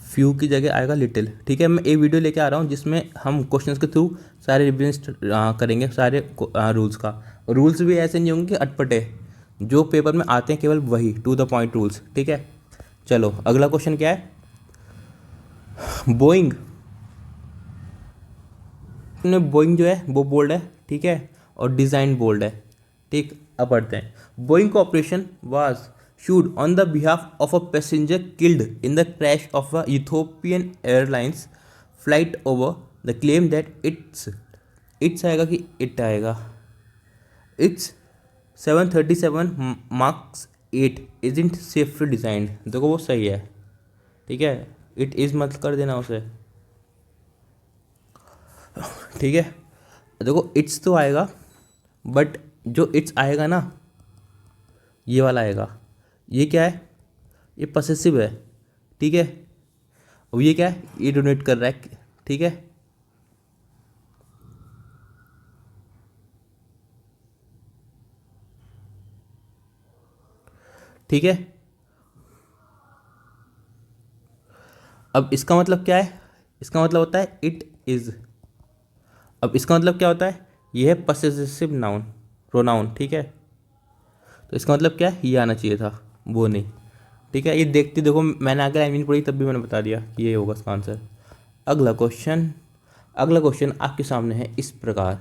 फ्यू की जगह आएगा लिटिल, ठीक है। मैं एक वीडियो लेके आ रहा हूँ जिसमें हम क्वेश्चंस के थ्रू सारे रिविजन करेंगे सारे रूल्स का, रूल्स भी ऐसे नहीं होंगे कि अटपटे, जो पेपर में आते हैं केवल वही टू द पॉइंट रूल्स, ठीक है। चलो अगला क्वेश्चन क्या है, बोइंग, बोइंग जो है वो बोल्ड है, ठीक है, और डिज़ाइन बोल्ड है, ठीक। अब पढ़ते हैं, Boeing corporation was sued on the behalf of a passenger killed in the crash of a Ethiopian Airlines flight over the claim that its आएगा कि इट आएगा, its 737 MAX 8 is unsafely designed. देखो वो सही है, ठीक है, it is मत कर देना उसे, ठीक है। देखो इट्स तो आएगा, बट जो इट्स आएगा ना, ये वाला आएगा, ये क्या है, ये पसेसिव है, ठीक है। अब ये क्या है, ये डोनेट कर रहा है, ठीक है। ठीक है, अब इसका मतलब क्या है, इसका मतलब होता है इट इज़। अब इसका मतलब क्या होता है, ये है पसेसिव नाउन, प्रोनाउन, ठीक है। तो इसका मतलब क्या है, ये आना चाहिए था, वो नहीं, ठीक है। ये देखते देखो मैंने आगे लाइन नहीं पढ़ी तब भी मैंने बता दिया कि ये होगा इसका आंसर। अगला क्वेश्चन, अगला क्वेश्चन आपके सामने है इस प्रकार,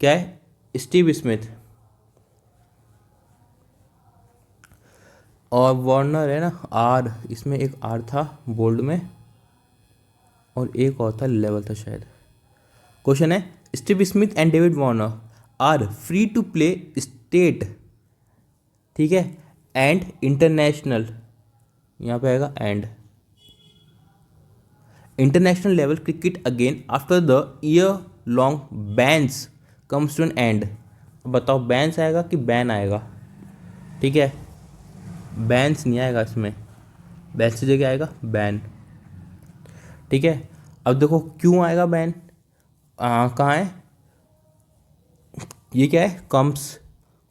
क्या है, स्टीव स्मिथ और वार्नर है ना, आर, इसमें एक आर था बोल्ड में और एक और था, लेवल था शायद। क्वेश्चन है, Steve Smith and David Warner are free to play state, ठीक है, एंड इंटरनेशनल, यहाँ पे आएगा and international level cricket again after the year long bans comes to N end. बताओ बैन्स आएगा कि बैन आएगा, ठीक है। बैन्स नहीं आएगा इसमें, बैन की जगह आएगा बैन, ठीक है। अब देखो क्यों आएगा बैन, कहाँ है, ये क्या है, कम्स,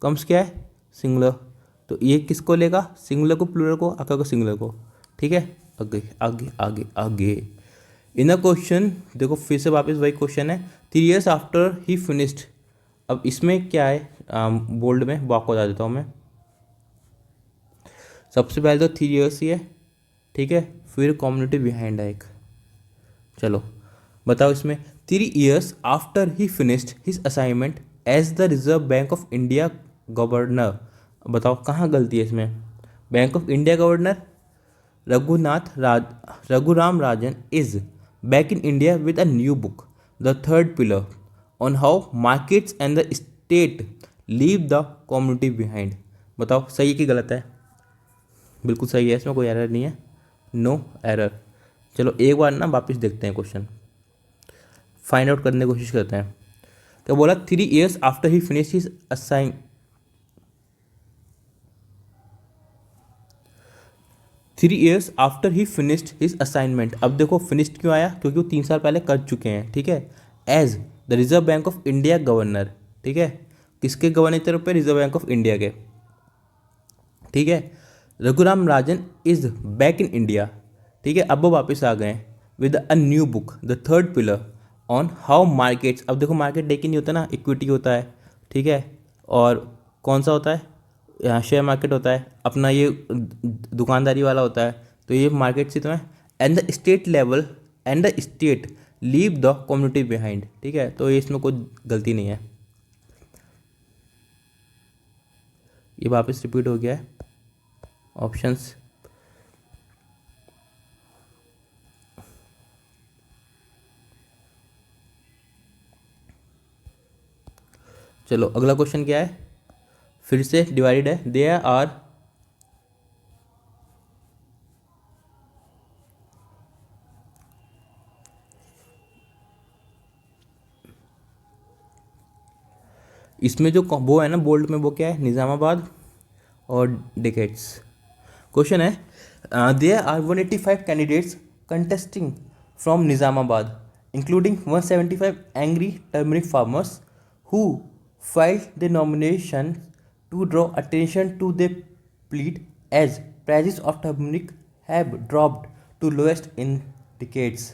कम्स क्या है, सिंगुलर, तो ये किसको लेगा, सिंगुलर को, प्लूरल को, आकर को सिंगुलर को, ठीक है। आगे आगे आगे आगे इन अ क्वेश्चन, देखो फिर से वापस वही क्वेश्चन है, 3 years आफ्टर ही फिनिश्ड। अब इसमें क्या है, बोल्ड में बॉक बता देता हूँ मैं। सबसे पहले तो 3 years ही है, ठीक है, फिर कम्युनिटी बिहाइंड है एक। चलो बताओ इसमें, 3 years after he finished his assignment as the Reserve Bank of India governor. बताओ कहाँ गलती है इसमें, Bank of India governor Raghuram Rajan is back in India with a new book, the third pillar on how markets and the state leave the community behind. बताओ सही है कि गलत है, बिल्कुल सही है, इसमें कोई एरर नहीं है, नो एरर। चलो एक बार ना वापस देखते हैं क्वेश्चन, फाइंड आउट करने की कोशिश करते हैं। क्या बोला, 3 years after he finish his assign, 3 years after he finished his assignment. अब देखो फिनिश्ड क्यों आया, क्योंकि वो 3 साल पहले कर चुके हैं, ठीक है। As the Reserve Bank of India governor, ठीक है, किसके गवर्नर की तरफ पे, रिजर्व बैंक ऑफ इंडिया के, ठीक है। Raghuram Rajan is back in India, ठीक है, अब वो वापस आ गए with a new book, the third pillar on how markets. अब देखो मार्केट डे की नहीं होता ना, इक्विटी होता है, ठीक है, और कौन सा होता है, यहाँ शेयर मार्केट होता है अपना, ये दुकानदारी वाला होता है, तो ये मार्केट से तो है। And the state level and the state leave the community behind, ठीक है, तो ये इसमें कोई गलती नहीं है, ये वापस रिपीट हो गया है ऑप्शंस। चलो अगला क्वेश्चन क्या है, फिर से डिवाइडेड है, देयर आर, इसमें जो वो है ना बोल्ड में, वो क्या है, निज़ामाबाद और डिकेट्स। क्वेश्चन है, there are 185 candidates contesting from Nizamabad including 175 angry turmeric farmers who filed the nomination to draw attention to the plead as prices of turmeric have dropped to lowest in decades।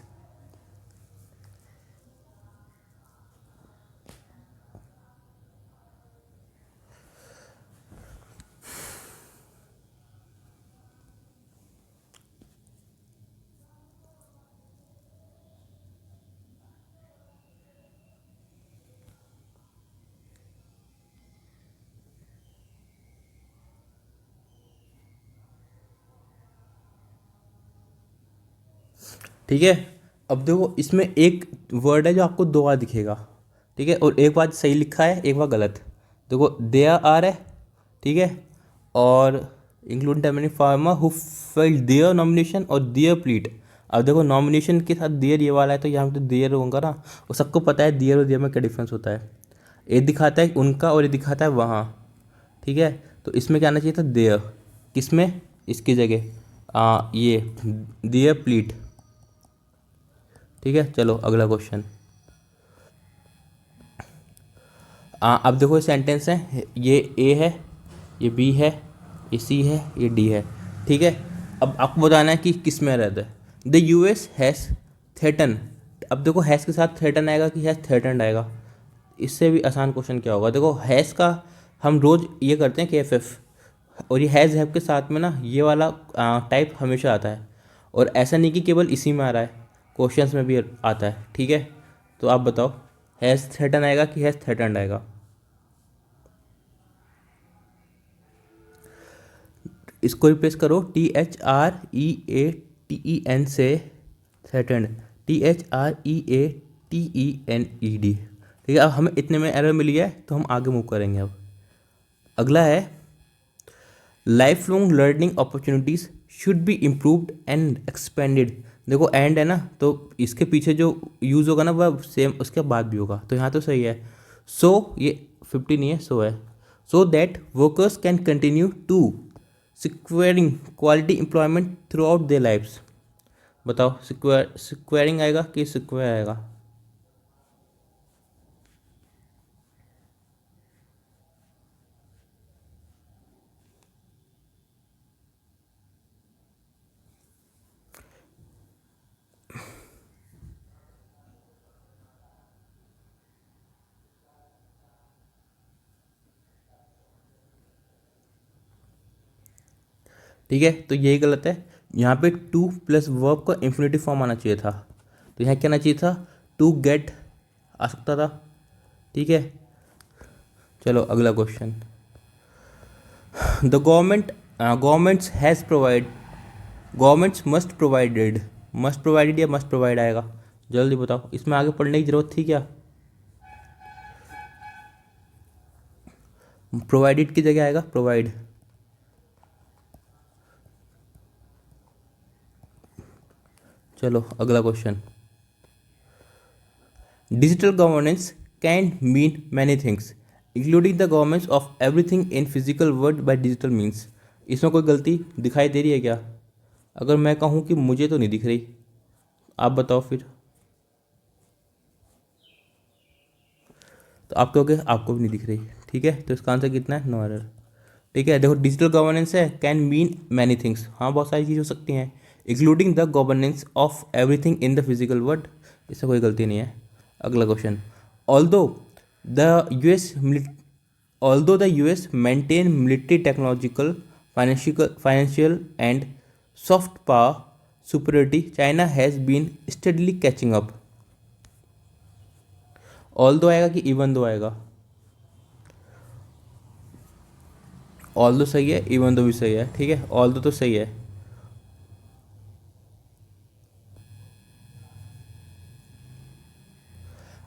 ठीक है, अब देखो इसमें एक वर्ड है जो आपको दो बार दिखेगा, ठीक है, और एक बार सही लिखा है एक बार गलत। देखो देयर आर है, ठीक है, और include the many farmer who failed their nomination और देयर प्लीट। अब देखो नॉमिनेशन के साथ देयर ये वाला है तो यहाँ पे तो देयर होगा ना, और सबको पता है देयर और देयर में क्या डिफरेंस होता है। ये दिखाता है उनका और ये दिखाता है वहाँ, ठीक है। तो इसमें क्या आना चाहिए था देयर, किसमें, इसकी जगह ये देयर प्लीट, ठीक है। चलो अगला क्वेश्चन। अब देखो ये सेंटेंस है, ये ए है, ये बी है, ये सी है, ये डी है, ठीक है। अब आपको बताना है कि किस में रहता है। The US has threaten. अब देखो हैज़ के साथ थ्रेटन आएगा कि हैज़ थ्रेटन आएगा। इससे भी आसान क्वेश्चन क्या होगा, देखो हैज़ का हम रोज़ ये करते हैं KFF, और ये हैज़ हैव के साथ में ना ये वाला टाइप हमेशा आता है, और ऐसा नहीं कि केवल इसी में आ रहा है, क्वेश्चंस में भी आता है, ठीक है। तो आप बताओ हैज़ थ्रेटन आएगा कि हैज़ थ्रेटन्ड आएगा। इसको रिप्लेस करो THREATEN से थ्रेटन्ड, THREATENED, ठीक है। अब हमें इतने में एरर मिली है तो हम आगे मूव करेंगे। अब अगला है life long learning opportunities should be improved and expanded. देखो एंड है ना, तो इसके पीछे जो यूज़ होगा ना वह सेम उसके बाद भी होगा, तो यहाँ तो सही है। सो ये 50 नहीं है, सो है। So that workers can continue to securing quality employment throughout their lifes. बताओ सिक्वेरिंग आएगा कि सिक्वेयर आएगा। ठीक है, तो यही गलत है। यहाँ पे टू प्लस वर्ब का इंफिनिटिव फॉर्म आना चाहिए था, तो यहाँ क्या आना चाहिए था, टू गेट आ सकता था, ठीक है। चलो अगला question. The governments has provide, governments must provided या मस्ट प्रोवाइड आएगा, जल्दी बताओ। इसमें आगे पढ़ने की ज़रूरत थी क्या, प्रोवाइडेड की जगह आएगा प्रोवाइड। चलो अगला question. Digital governance can mean many things including the governance of everything in physical world by digital means. इसमें कोई गलती दिखाई दे रही है क्या? अगर मैं कहूँ कि मुझे तो नहीं दिख रही, आप बताओ फिर। तो आप कहोगे आपको भी नहीं दिख रही, ठीक है। तो इसका आंसर कितना है, नो एरर, ठीक है। देखो डिजिटल गवर्नेंस है, कैन मीन मैनी थिंग्स, हाँ बहुत सारी चीज़ हो सकती हैं, including the governance of everything in the physical world, इससे कोई गलती नहीं है। अगला question. Although the US although the US maintain military technological financial and soft power superiority, China has been steadily catching up. Although आएगा कि even though आएगा? Although सही है, इवन दो भी सही है, ठीक है। ऑल्दो तो सही है।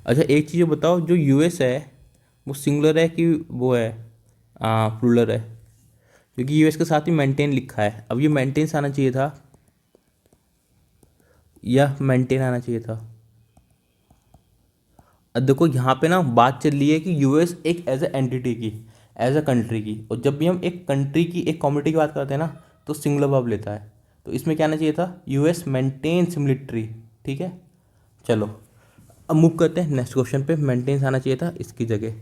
अच्छा एक चीज़ बताओ, जो यूएस है वो सिंगुलर है कि वो है प्लूरल है? क्योंकि यूएस के साथ ही मेंटेन लिखा है, अब ये मेंटेन्स आना चाहिए था या मेंटेन आना चाहिए था? अब देखो यहाँ पे ना बात चल रही है कि यूएस एक एज ए एंटिटी की, एज अ कंट्री की, और जब भी हम एक कंट्री की एक कम्युनिटी की बात करते हैं ना तो सिंगुलर वर्ब लेता है। तो इसमें क्या आना चाहिए था, यूएस मेंटेन्स मिलिट्री, ठीक है। चलो अब मूव करते हैं नेक्स्ट क्वेश्चन पे, मेंटेन्स आना चाहिए था इसकी जगह।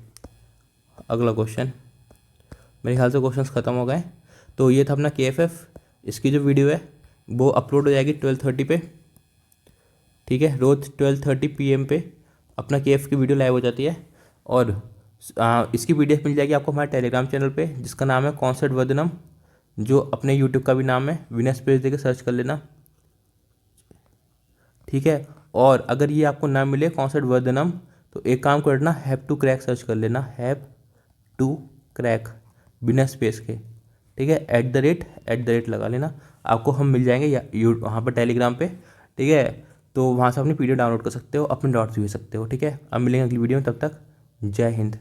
अगला क्वेश्चन, मेरे ख्याल से क्वेश्चंस ख़त्म हो गए। तो ये था अपना KFF, इसकी जो वीडियो है वो अपलोड हो जाएगी 12:30 पे, ठीक है। रोज़ 12:30 PM पे अपना KF की वीडियो लाइव हो जाती है, और इसकी PDF मिल जाएगी आपको हमारे टेलीग्राम चैनल पे जिसका नाम है कॉन्सर्ट वर्धनम, जो अपने यूट्यूब का भी नाम है, विनर स्पेस देकर सर्च कर लेना, ठीक है। और अगर ये आपको ना मिले कॉन्सर्ट वर्धनम तो एक काम करना, हैव टू क्रैक सर्च कर लेना, हैव टू क्रैक बिना स्पेस के, ठीक है। @ लगा लेना, आपको हम मिल जाएंगे या वहाँ पर टेलीग्राम पे, ठीक है। तो वहाँ से अपनी PDF डाउनलोड कर सकते हो, अपने डाउट्स भी भेज सकते हो। ठीक है, अब मिलेंगे अगली वीडियो में, तब तक जय हिंद।